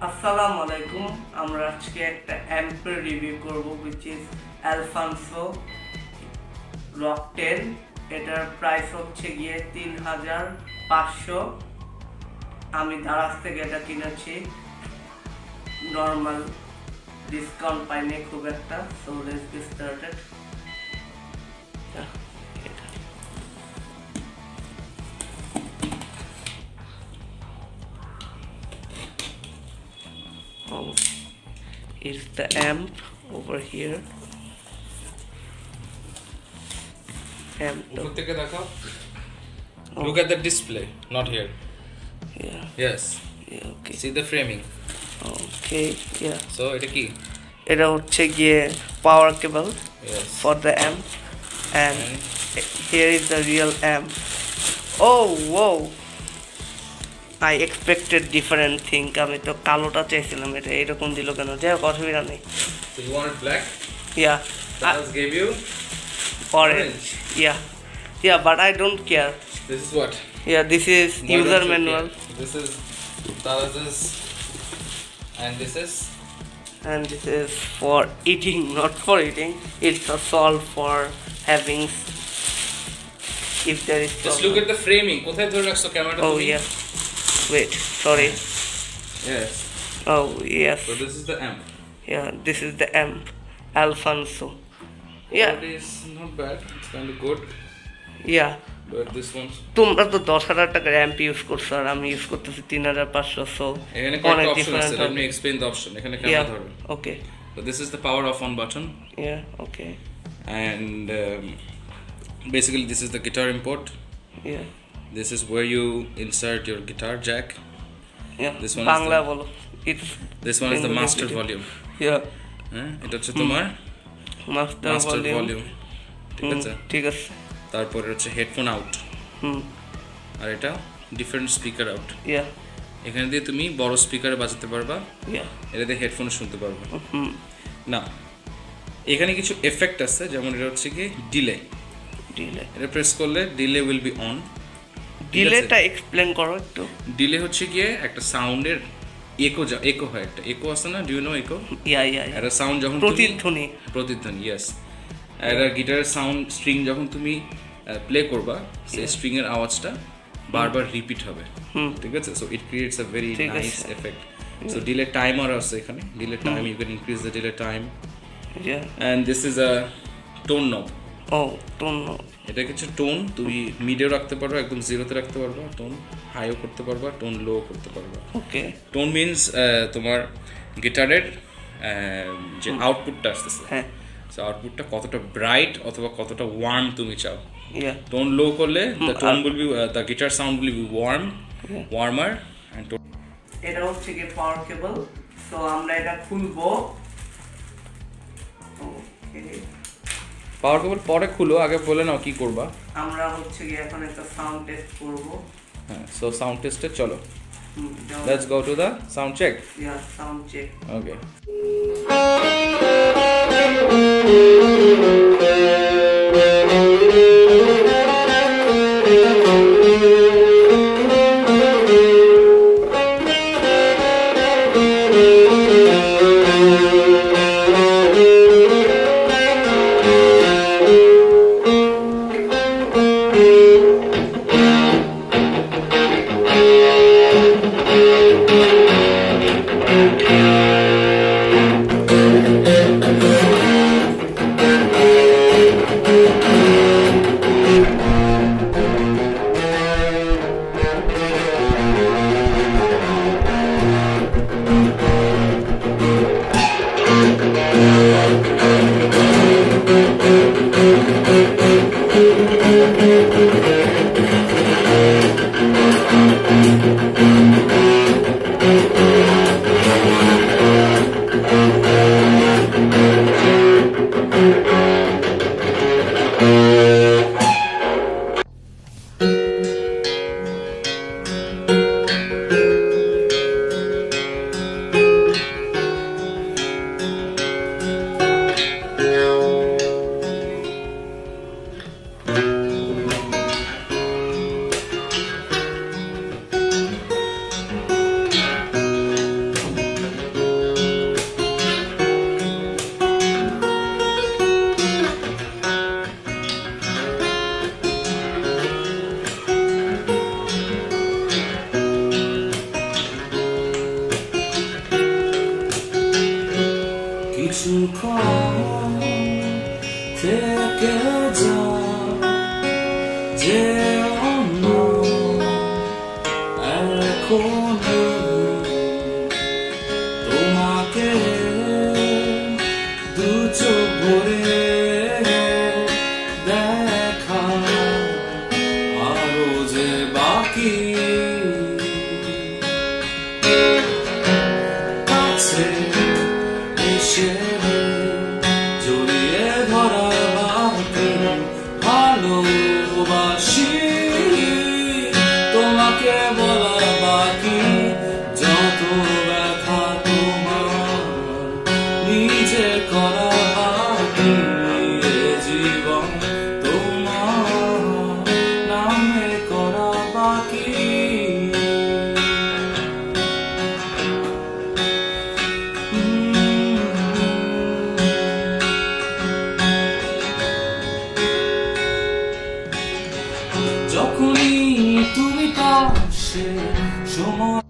আসসালামু আলাইকুম আমরা আজকে একটা অ্যাম্পের রিভিউ করব which is Alfonso Rock 10 এটার প্রাইস হচ্ছে গিয়ে 3500 আমি দারাজ থেকে এটা কিনেছি নরমাল ডিসকাউন্ট পাইনি খুব একটা so let's get started is the amp over here. Amp. Look at the display, not here. Yeah. Yes. Yeah. Okay. See the framing. Okay. Yeah. So এটা কি? এটা হচ্ছে গিয়ে power cable. Yes. For the amp, and here is the real amp. Oh, whoa. I expected different thing. আমি তো কালোটা চাইছিলাম এটা এরকম দিল কেন যাই হোক অসুবিধা নেই So you wanted black? Yeah. Talas gave you orange. Yeah, but I don't care. This is what? Yeah, this is Why user don't you manual. care? This is Talas's, and this is? And this is for eating, not for eating. It's a solve for having if there is Just problem. look at the framing. কোথায় ধরে রাখছো ক্যামেরাটা Oh তুমি? yeah. Wait, sorry. Yes. Oh yes. So this is the amp. Yeah, this is the amp Alfonso. Yeah. It is not bad. It's kind of good. Yeah. But this one. তোমরা তো 10,000 টাকার amp use করছো আর আমি use করতেছি 3,500 so এখানে কয়েকটা option আছে let me explain the option এখানে ক্যামেরা ধরবে okay so this is the power off on button okay and basically this is the guitar import this is where you insert your guitar jack this one Bangla বলো this one is the master volume এটা হচ্ছে তোমার master volume ঠিক আছে তারপর হচ্ছে headphone out আর এটা different speaker out এখানে দিয়ে তুমি বড় স্পিকারে বাজাতে পারবা এটা দিয়ে হেডফোনে শুনতে পারবা না এখানে কিছু এফেক্ট আছে যেমন এটা হচ্ছে কি ডিলে এটা প্রেস করলে ডিলে উইল বি অন ডিলেটা এক্সপ্লেইন করো একটু ডিলে হচ্ছে কি একটা সাউন্ডের একো হয় একটা একো আছে না ডু ইউ নো একো এটা সাউন্ড যখন প্রতিধ্বনি ইয়েস এটা গিটারের সাউন্ড স্ট্রিং যখন তুমি প্লে করবা সেই স্ট্রিং এর আওয়াজটা বারবার রিপিট হবে ঠিক আছে so it creates a very nice effect so delay timer আছে এখানে delay time you can increase the delay time and this is a tone knob tone knob এটা কিছু টোন তুমি মিডেও রাখতে পারো একদম জিরোতে রাখতে পারবা টোন হাইও করতে পারবা টোন লো করতে পারবা ওকে টোন মিন্স তোমার গিটারের যে আউটপুটটা আসতেছে সো আউটপুটটা কতটা ব্রাইট অথবা কতটা ওয়ার্ম তুমি চাও টোন লো করলে the tone will be the guitar sound will be warmer and এটা হচ্ছে কি পাওয়ার কেবল সো আমরা এটা খুলবো ওকে পাওয়ার কেবল পরে খুলো আগে বলে নাও কি করবা আমরা হচ্ছে কি এখন একটা সাউন্ড টেস্ট করব সো সাউন্ড টেস্টে চলো let's go to the sound check sound check okay যেও না এখন তোমাকে দু চোখ ভরে দেখা আরো যে বাকি কাছে এসে জড়িয়ে ধরা বাকি ভালোবাসি তোমাকে বলা বাকি যত ব্যথা তোমার নিজে করা বাকি জীবন তোমার নামে করা বাকি যখনই তুমি পাশে সময়